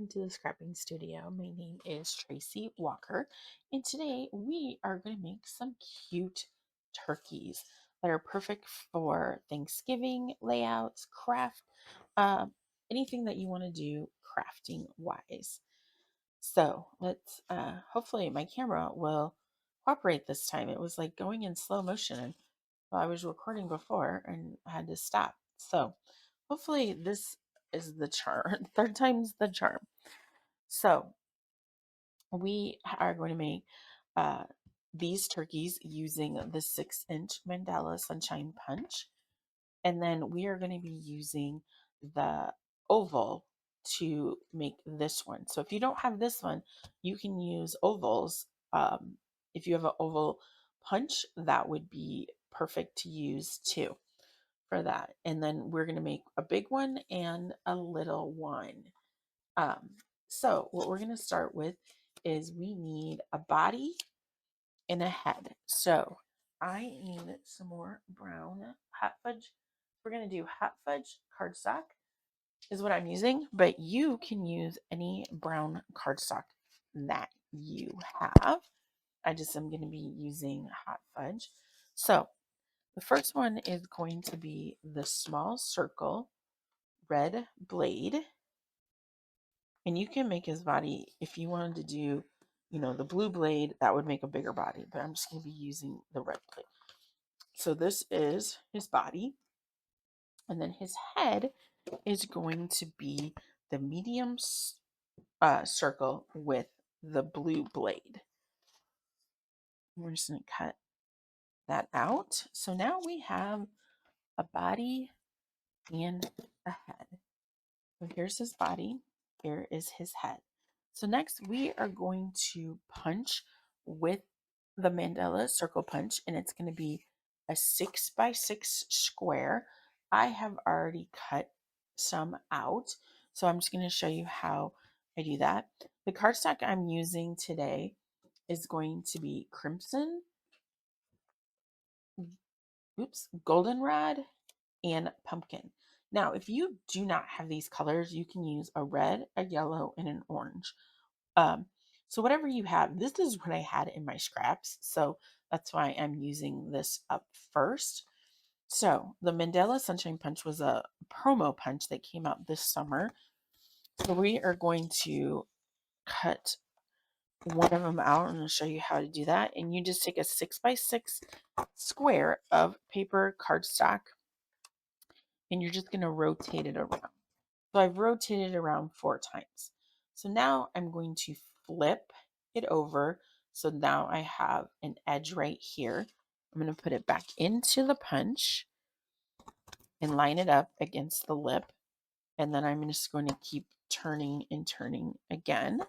welcome to the scrapping studio. My name is Tracy Walker, and today we are going to make some cute turkeys that are perfect for Thanksgiving layouts, craft, um, anything that you want to do crafting wise. So let's hopefully my camera will cooperate this time. It was like going in slow motion while I was recording before and I had to stop. So hopefully this is the charm. Third time's the charm. So we are going to make uh, these turkeys using the 6-inch Mandala Sunshine Punch. And then we are going to be using the oval to make this one. So if you don't have this one, you can use ovals. If you have an oval punch, that would be perfect to use too for that. And then we're going to make a big one and a little one. Um, so what we're going to start with is we need a body and a head. So I need some more brown hot fudge. We're going to do hot fudge cardstock is what I'm using, but you can use any brown cardstock that you have. I just am going to be using hot fudge. So the first one is going to be the small circle red blade. And you can make his body, if you wanted to do, the blue blade, that would make a bigger body, but I'm just going to be using the red blade. So this is his body. And then his head is going to be the medium circle with the blue blade. We're just going to cut that out. So now we have a body and a head. So here's his body. Here is his head. So next we are going to punch with the Mandala circle punch, and it's going to be a 6x6 square. I have already cut some out, so I'm just going to show you how I do that. The cardstock I'm using today is going to be crimson, goldenrod, and pumpkin. Now, if you do not have these colors, you can use a red, a yellow, and an orange. Um, so whatever you have, this is what I had in my scraps. So that's why I'm using this up first. So the Mandala Sunshine Punch was a promo punch that came out this summer. So we are going to cut one of them out. I'm going to show you how to do that. And you just take a 6x6 square of paper cardstock and you're just going to rotate it around. So I've rotated it around 4 times. So now I'm going to flip it over. So now I have an edge right here. I'm going to put it back into the punch and line it up against the lip. And then I'm just going to keep turning and turning again.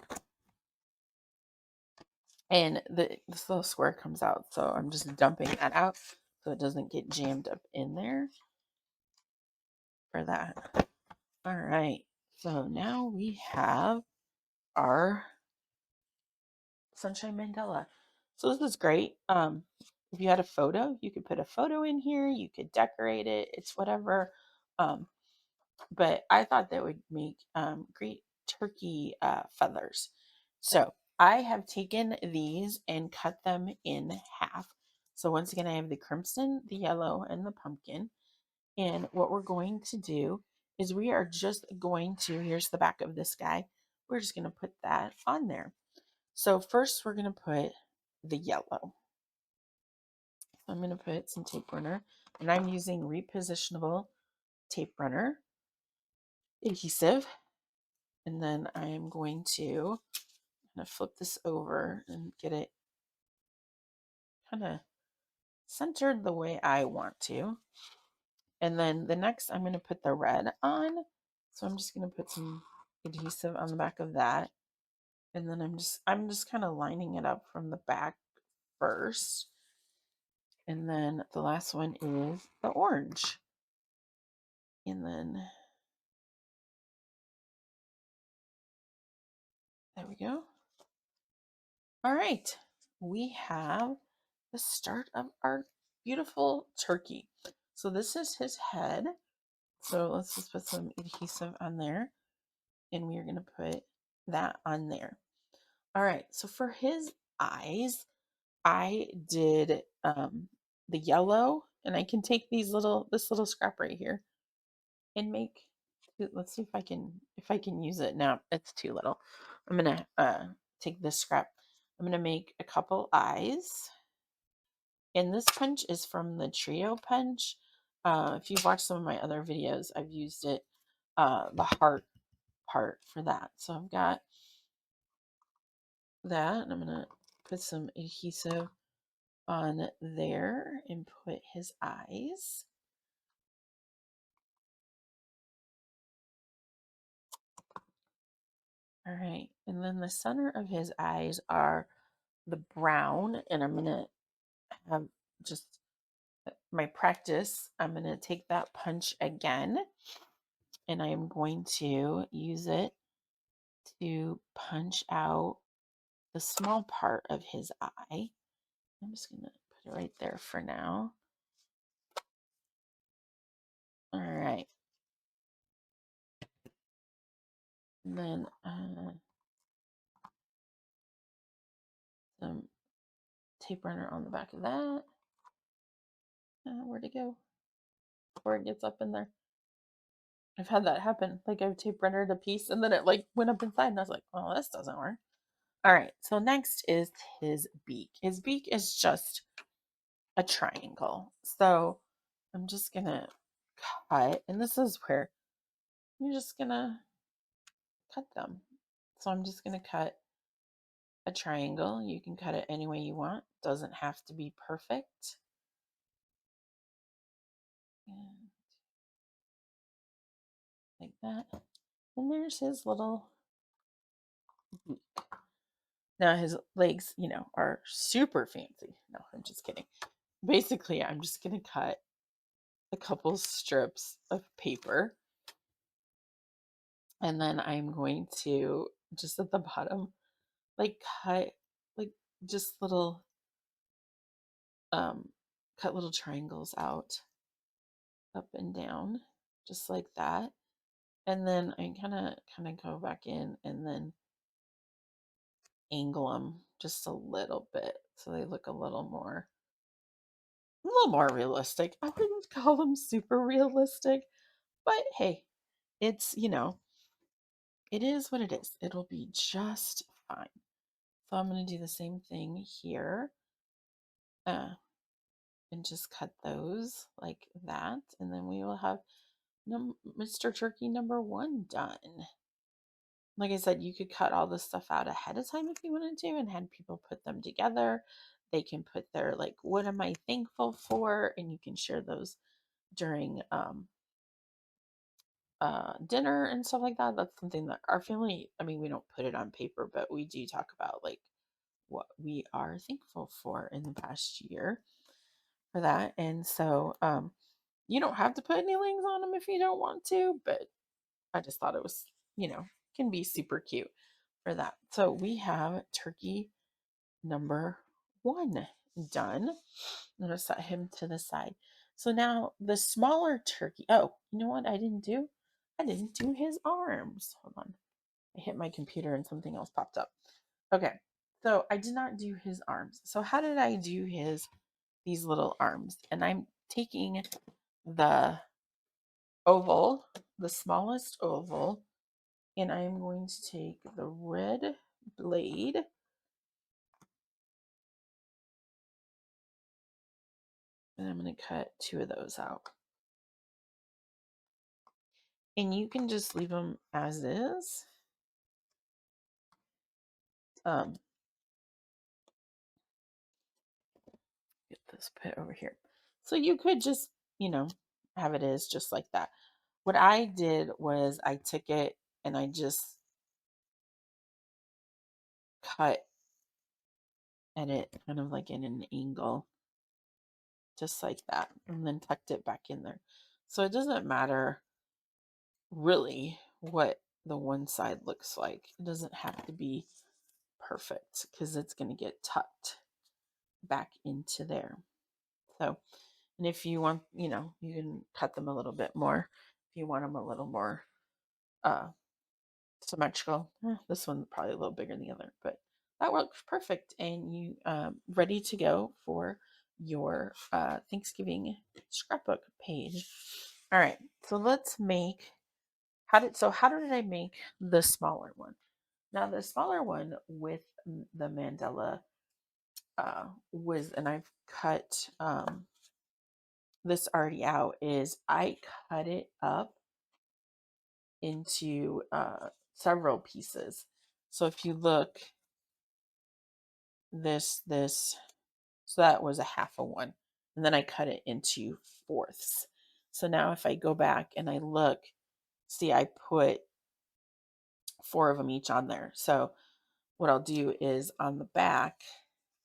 And this little square comes out. So I'm just dumping that out so it doesn't get jammed up in there for that. All right. So now we have our Sunshine Mandala. So this is great. If you had a photo, you could put a photo in here. You could decorate it. It's whatever. But I thought that would make great turkey feathers. So I have taken these and cut them in half. So once again, I have the crimson, the yellow, and the pumpkin. And what we're going to do is we are just going to, here's the back of this guy. We're just going to put that on there. So first we're going to put the yellow. I'm going to put some tape runner, and I'm using repositionable tape runner adhesive. And then I am going to kind of flip this over and get it kind of centered the way I want to. And then the next I'm going to put the red on. So I'm just going to put some adhesive on the back of that. And then I'm just kind of lining it up from the back first. And then the last one is the orange. And then there we go. All right. We have the start of our beautiful turkey. So this is his head. So let's just put some adhesive on there. And we are going to put that on there. All right, so for his eyes, I did the yellow, and I can take this little scrap right here and make. Let's see if I can use it now. It's too little. I'm gonna take this scrap. I'm gonna make a couple eyes, and this punch is from the trio punch. If you've watched some of my other videos, I've used it, the heart part for that. So I've got that, and I'm gonna put some adhesive on there and put his eyes. All right, and then the center of his eyes are the brown, and I'm gonna have just my practice. I'm gonna take that punch again, and I am going to use it to punch out the small part of his eye. I'm just gonna put it right there for now. All right, and then some tape runner on the back of that. Where'd it go? Before it gets up in there. I've had that happen. Like I've tape rendered a piece and then it like went up inside and I was like, well, this doesn't work. All right. So next is his beak. His beak is just a triangle. So I'm just going to cut, and this is where you're just going to cut them. So I'm just going to cut a triangle. You can cut it any way you want. Doesn't have to be perfect. And like that. And there's his little beak. Now his legs, are super fancy. No, I'm just kidding. Basically, I'm just going to cut a couple strips of paper, and then I'm going to just at the bottom, like cut like just little um cut little triangles out up and down just like that. And then I kind of go back in and then angle them just a little bit so they look a little more realistic. I wouldn't call them super realistic, but hey, it's, it is what it is. It'll be just fine. So I'm going to do the same thing here, uh, and just cut those like that. And then we will have Mr. Turkey number 1 done. Like I said, you could cut all this stuff out ahead of time if you wanted to and had people put them together. They can put their, like, what am I thankful for? And you can share those during dinner and stuff like that. That's something that our family, I mean, we don't put it on paper, but we do talk about like what we are thankful for in the past year for that. And so you don't have to put any links on them if you don't want to, but I just thought it was, can be super cute for that. So we have turkey number 1 done. I'm going to set him to the side. So now the smaller turkey. Oh, you know what I didn't do? I didn't do his arms. Hold on. I hit my computer and something else popped up. Okay. So I did not do his arms. So how did I do these little arms? And I'm taking the oval, the smallest oval, and I'm going to take the red blade, and I'm going to cut 2 of those out. And you can just leave them as is. Get this put over here. So you could just, have it as just like that. What I did was I took it and I just cut at it kind of like in an angle, just like that, and then tucked it back in there. So it doesn't matter really what the one side looks like. It doesn't have to be perfect because it's going to get tucked back into there. So, and if you want, you can cut them a little bit more if you want them a little more symmetrical. This one's probably a little bigger than the other, but that works perfect. And you ready to go for your Thanksgiving scrapbook page. All right, so let's make how did I make the smaller one? Now the smaller one with the mandala was, and I've cut this already out, is I cut it up into several pieces. So if you look, this, so that was a half of one. And then I cut it into fourths. So now if I go back and I look, see, I put 4 of them each on there. So what I'll do is on the back,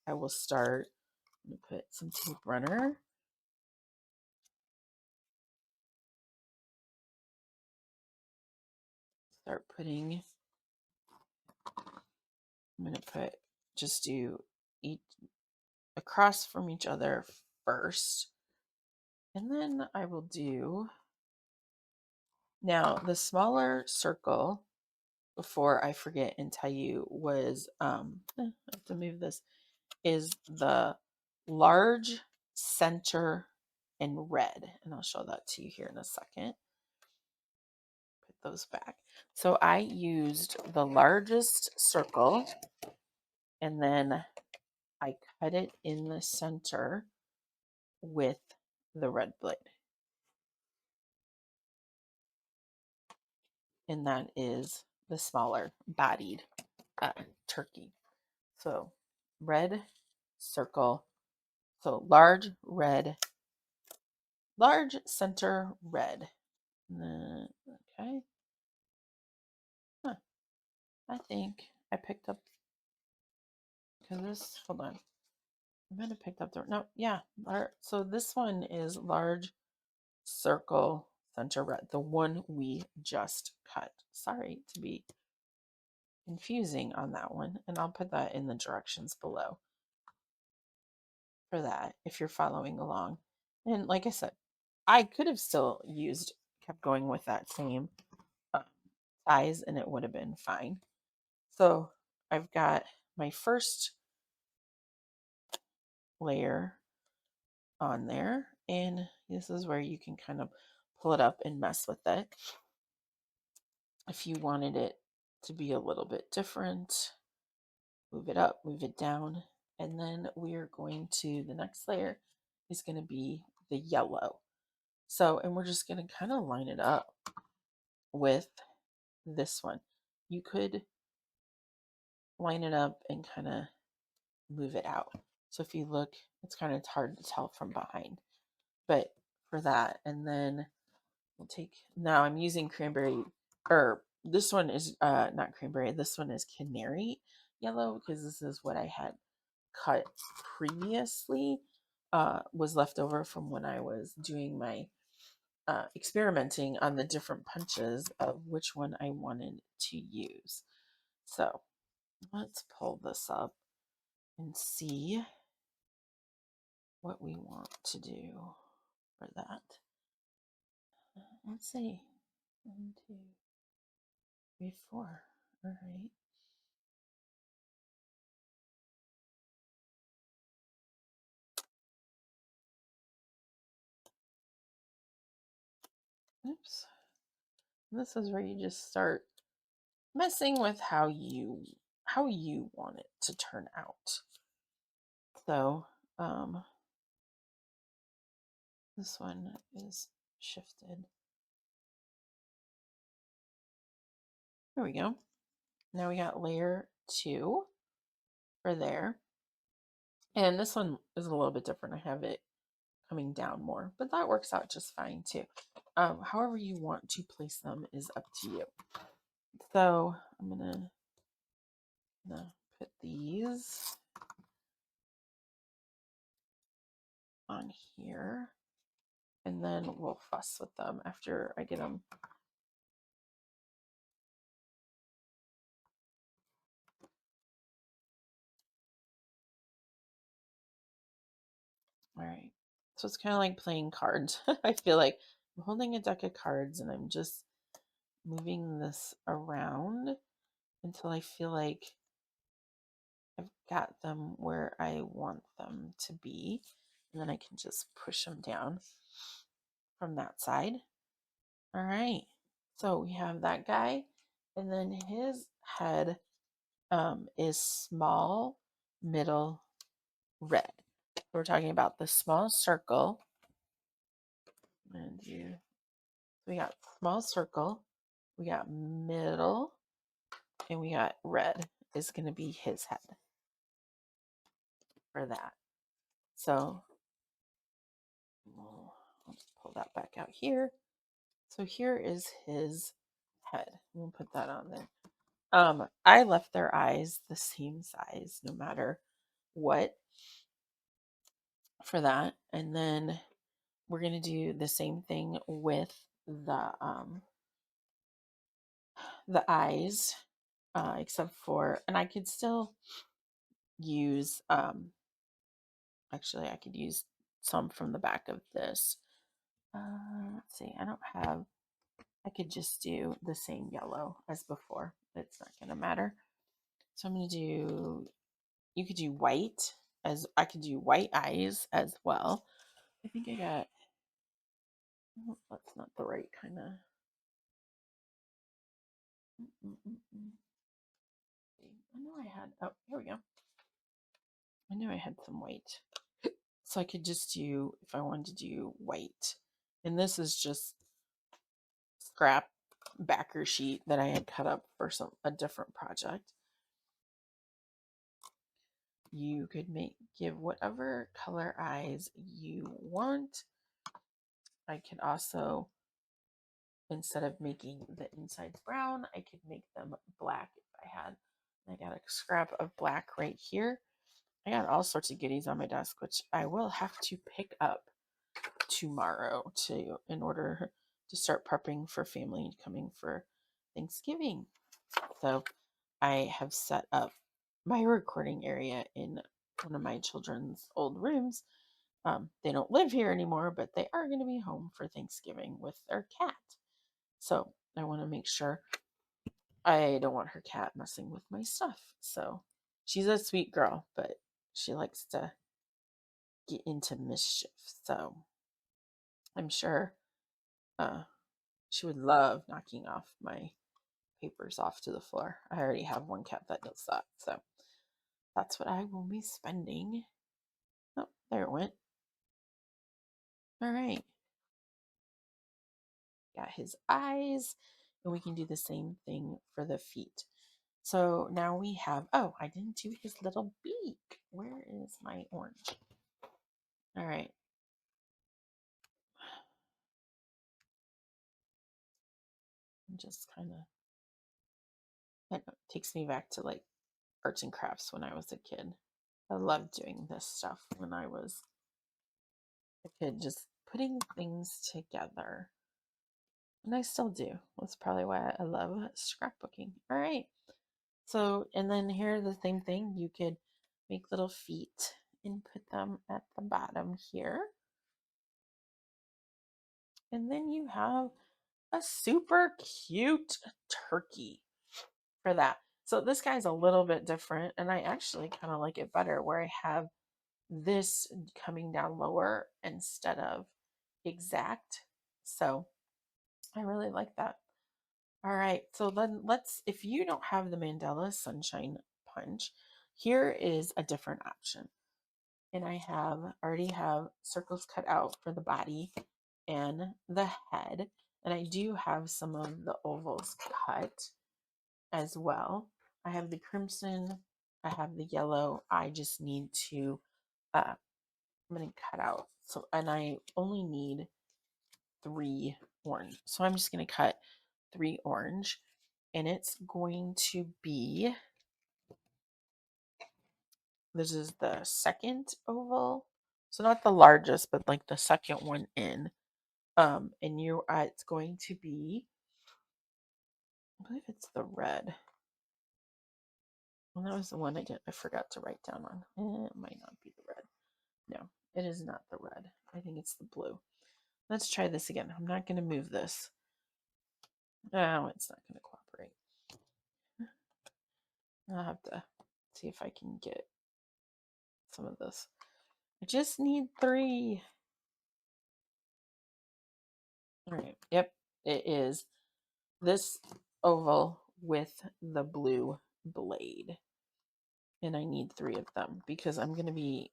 I will start, I'm gonna put some tape runner. Start putting, I'm gonna put, just do each across from each other first. And then I will do, now the smaller circle, before I forget and tell you, was, I have to move this, is the large center and red. And I'll show that to you here in a second. Put those back. So I used the largest circle and then I cut it in the center with the red blade. And that is the smaller bodied turkey. So red circle, so large red, large center red. Okay. Huh. I think I picked up, because this, hold on. I might have picked up the, no, yeah. So this one is large circle center red, the one we just cut. Sorry to be confusing on that one. And I'll put that in the directions below for that if you're following along. And like I said, I could have still kept going with that same uh, size and it would have been fine. So I've got my first layer on there, and this is where you can kind of pull it up and mess with it if you wanted it to be a little bit different. Move it up, move it down, and then we're going to, the next layer is going to be the yellow. So, and we're just going to kind of line it up with this one. You could line it up and kind of move it out. So if you look, it's kind of hard to tell from behind, but for that, and then we'll take, now I'm using cranberry, or this one is not cranberry, this one is canary yellow, because this is what I had cut previously, was left over from when I was doing my experimenting on the different punches of which one I wanted to use. So let's pull this up and see what we want to do for that. Let's see. 1, 2, 3, 4. All right. Oops. This is where you just start messing with how you want it to turn out. So this one is shifted. There we go. Now we got layer 2 for there. And this one is a little bit different. I have it coming down more, but that works out just fine too. However you want to place them is up to you. So I'm gonna put these on here, and then we'll fuss with them after I get them. All right. So it's kind of like playing cards. I feel like I'm holding a deck of cards and I'm just moving this around until I feel like I've got them where I want them to be. And then I can just push them down from that side. All right. So we have that guy. And then his head is small, middle, red. We're talking about the small circle. And we got small circle, we got middle, and we got red is going to be his head for that. So let's pull that back out here. So here is his head. We'll put that on there. I left their eyes the same size no matter what for that. And then we're going to do the same thing with the eyes, except for, and I could still use, actually I could use some from the back of this. Let's see, I could just do the same yellow as before. It's not going to matter. So I'm going to do, you could do white, as I could do white eyes as well. I think I got, that's not the right kind of, I know I had, oh, here we go. I knew I had some white. So I could just do, if I wanted to do white. And this is just scrap backer sheet that I had cut up for a different project. You could give whatever color eyes you want. I could also, instead of making the insides brown, I could make them black if I had. I got a scrap of black right here. I got all sorts of goodies on my desk, which I will have to pick up tomorrow in order to start prepping for family coming for Thanksgiving. So I have set up my recording area in one of my children's old rooms. They don't live here anymore, but they are going to be home for Thanksgiving with their cat. So I want to make sure I don't want her cat messing with my stuff. So she's a sweet girl, but she likes to get into mischief. So I'm sure she would love knocking off my papers off to the floor. I already have one cat that does that. So that's what I will be spending. Oh, there it went. All right. Got his eyes, and we can do the same thing for the feet. So now we have, oh, I didn't do his little beak. Where is my orange? All right. Just kind of, it takes me back to like arts and crafts when I was a kid. I loved doing this stuff when I was a kid, just putting things together. And I still do. That's probably why I love scrapbooking. All right. So, and then here, the same thing. You could make little feet and put them at the bottom here. And then you have a super cute turkey for that. So this guy's a little bit different, and I actually kind of like it better where I have this coming down lower instead of exact. So I really like that. All right, so then if you don't have the Mandala Sunshine Punch, here is a different option. And I already have circles cut out for the body and the head. And I do have some of the ovals cut as well. I have the crimson, I have the yellow. I just need to, I'm going to cut out. So, and I only need 3 orange. So I'm just going to cut 3 orange, and it's going to be, this is the second oval. So not the largest, but like the second one in. And it's going to be, I believe it's the red. Well, that was the one I forgot to write down on. It might not be the red. No, it is not the red. I think it's the blue. Let's try this again. I'm not going to move this. Oh, it's not going to cooperate. I'll have to see if I can get some of this. I just need 3. All right. Yep, it is this oval with the blue blade. And I need 3 of them because I'm going to be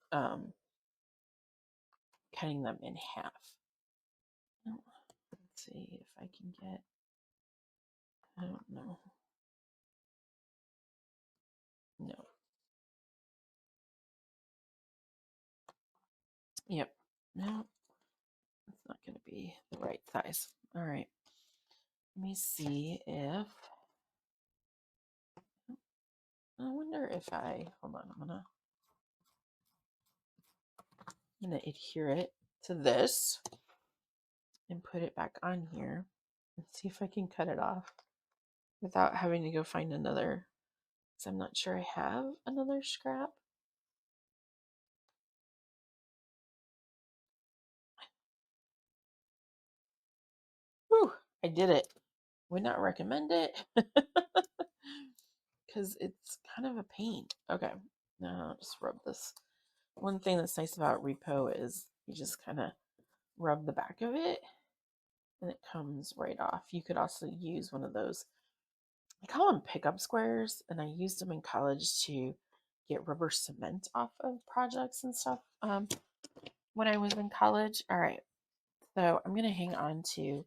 cutting them in half. Oh, let's see if I can get, I don't know. No. Yep. No, it's not going to be the right size. All right. Let me see if, I wonder if hold on, I'm gonna adhere it to this and put it back on here and see if I can cut it off without having to go find another, because I'm not sure I have another scrap. Whew, I did it. Would not recommend it because it's kind of a pain. Okay, now I'll just rub this. One thing that's nice about Repo is you just kind of rub the back of it and it comes right off. You could also use one of those, I call them pickup squares, and I used them in college to get rubber cement off of projects and stuff when I was in college. All right, so I'm going to hang on to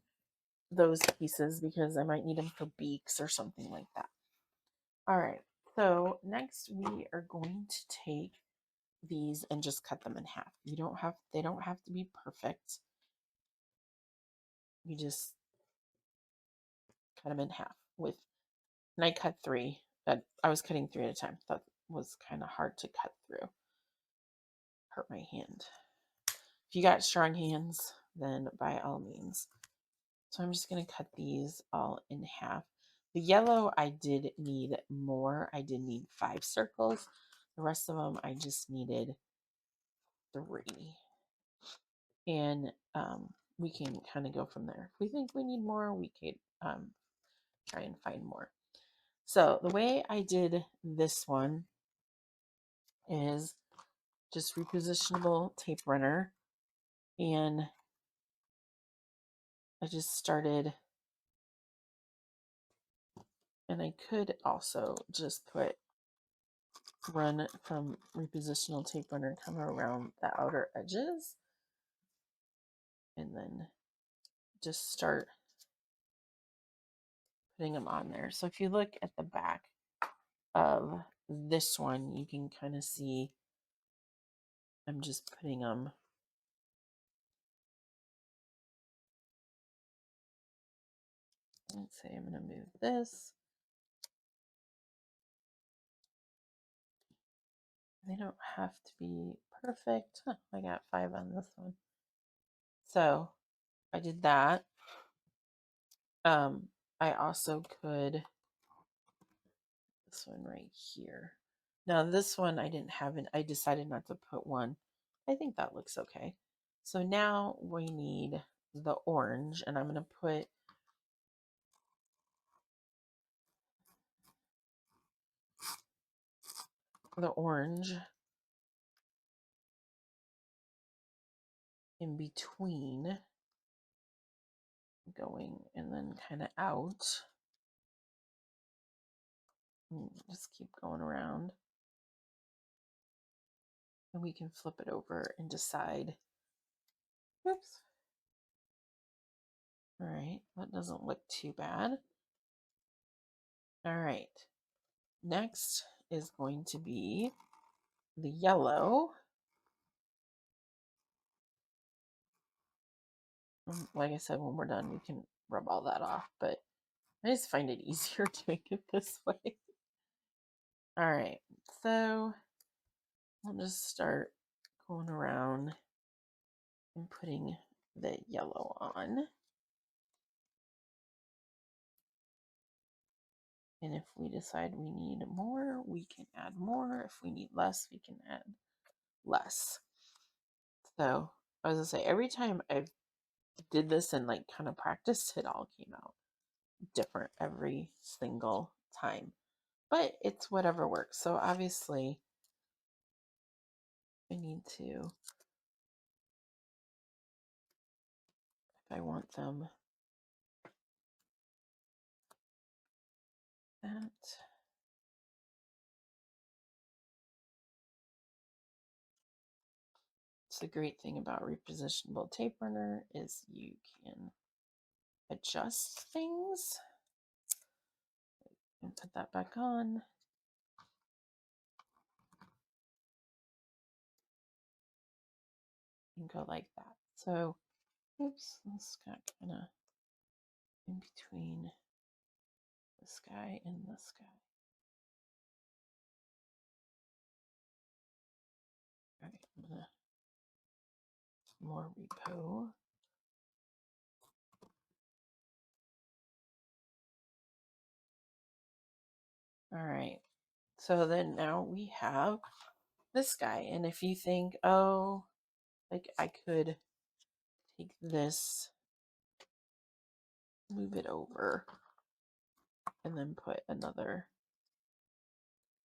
those pieces because I might need them for beaks or something like that. All right, so next we are going to take these and just cut them in half. They don't have to be perfect. You just cut them in half with, and I cut 3. I was cutting 3 at a time. That was kind of hard to cut through. Hurt my hand. If you got strong hands, then by all means. So I'm just going to cut these all in half. The yellow, I did need more. I did need 5 circles. The rest of them, I just needed 3. And we can kind of go from there. If we think we need more, we could try and find more. So the way I did this one is just repositionable tape runner. And I just started, and I could also just run from repositional tape runner, come around the outer edges, and then just start putting them on there. So if you look at the back of this one, you can kind of see I'm just putting them. Let's say I'm going to move this. They don't have to be perfect. Huh, I got 5 on this one. So I did that. I also could, this one right here. Now this one I didn't have it. I decided not to put one. I think that looks okay. So now we need the orange, and I'm going to put the orange in between, going and then kind of out. And just keep going around. And we can flip it over and decide. Oops. All right, that doesn't look too bad. All right, next is going to be the yellow. Like I said, when we're done, we can rub all that off, but I just find it easier doing it this way. All right, so I'll just start going around and putting the yellow on. And if we decide we need more, we can add more. If we need less, we can add less. So, as I say, every time I did this and like kind of practiced, it all came out different every single time, but it's whatever works. So obviously I need to, if I want them that. It's the great thing about repositionable tape runner is you can adjust things and put that back on. And go like that. So, oops, this got kind of in between this guy and this guy. All right, I'm gonna more repo. All right, so then now we have this guy, and if you think, oh, like I could take this, move it over, and then put another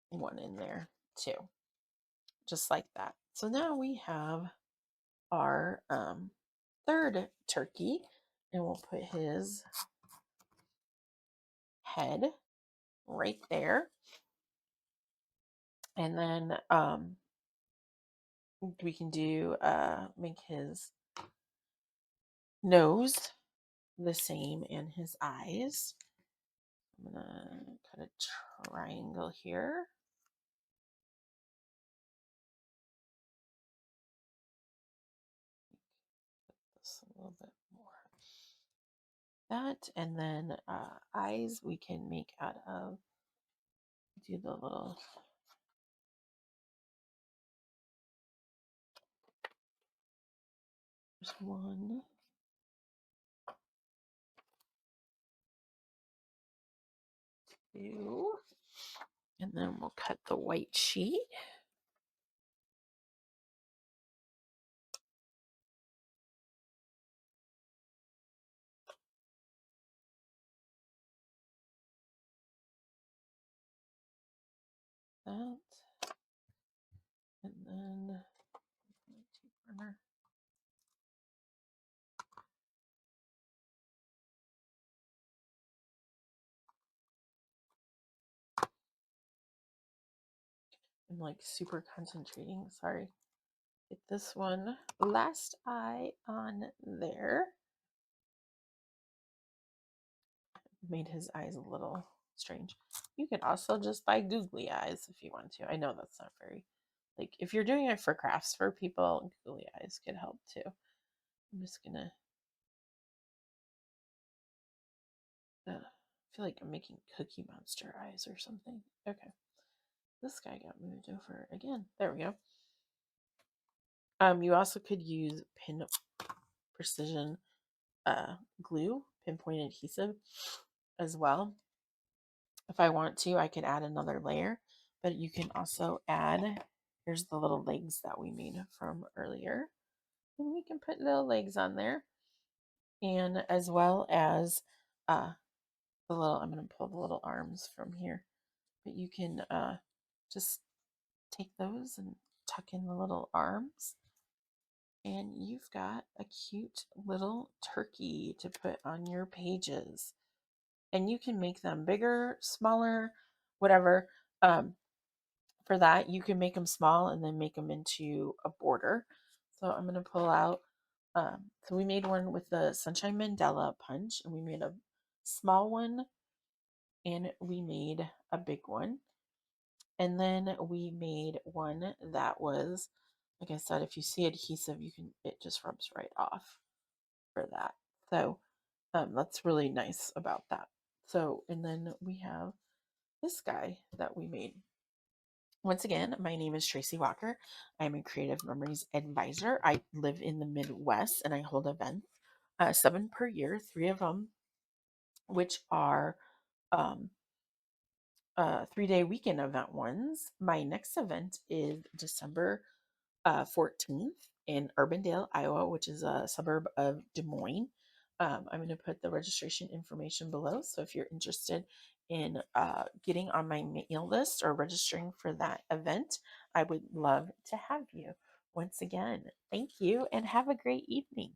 one in there too, just like that. So now we have our third turkey, and we'll put his head right there. And then we can do make his nose the same and his eyes. I'm gonna cut a triangle here. Put this a little bit more. That, and then eyes we can make out of, do the little, there's one, two, and then we'll cut the white sheet. That, and then tape runner. I'm like super concentrating, sorry. Get this one, last eye on there. Made his eyes a little strange. You can also just buy googly eyes if you want to. I know that's not very, like, if you're doing it for crafts for people, googly eyes could help too. I'm just gonna, I feel like I'm making Cookie Monster eyes or something. Okay. This guy got moved over again. There we go. You also could use pin precision glue, pinpoint adhesive as well. If I want to, I could add another layer, but you can also add, here's the little legs that we made from earlier. And we can put little legs on there. And as well as the little, I'm going to pull the little arms from here, but you can just take those and tuck in the little arms. And you've got a cute little turkey to put on your pages. And you can make them bigger, smaller, whatever. For that, you can make them small and then make them into a border. So I'm going to pull out, so we made one with the Sunshine Mandala Punch, and we made a small one, and we made a big one. And then we made one that was, like I said, if you see adhesive, you can, it just rubs right off for that. So that's really nice about that. So, and then we have this guy that we made. Once again, my name is Tracy Walker. I'm a creative memories advisor. I live in the Midwest and I hold events, 7 per year, 3 of them, which are um, 3-day weekend event ones. My next event is December 14th in Urbandale, Iowa, which is a suburb of Des Moines. I'm going to put the registration information below. So if you're interested in getting on my mail list or registering for that event, I would love to have you. Once again, thank you and have a great evening.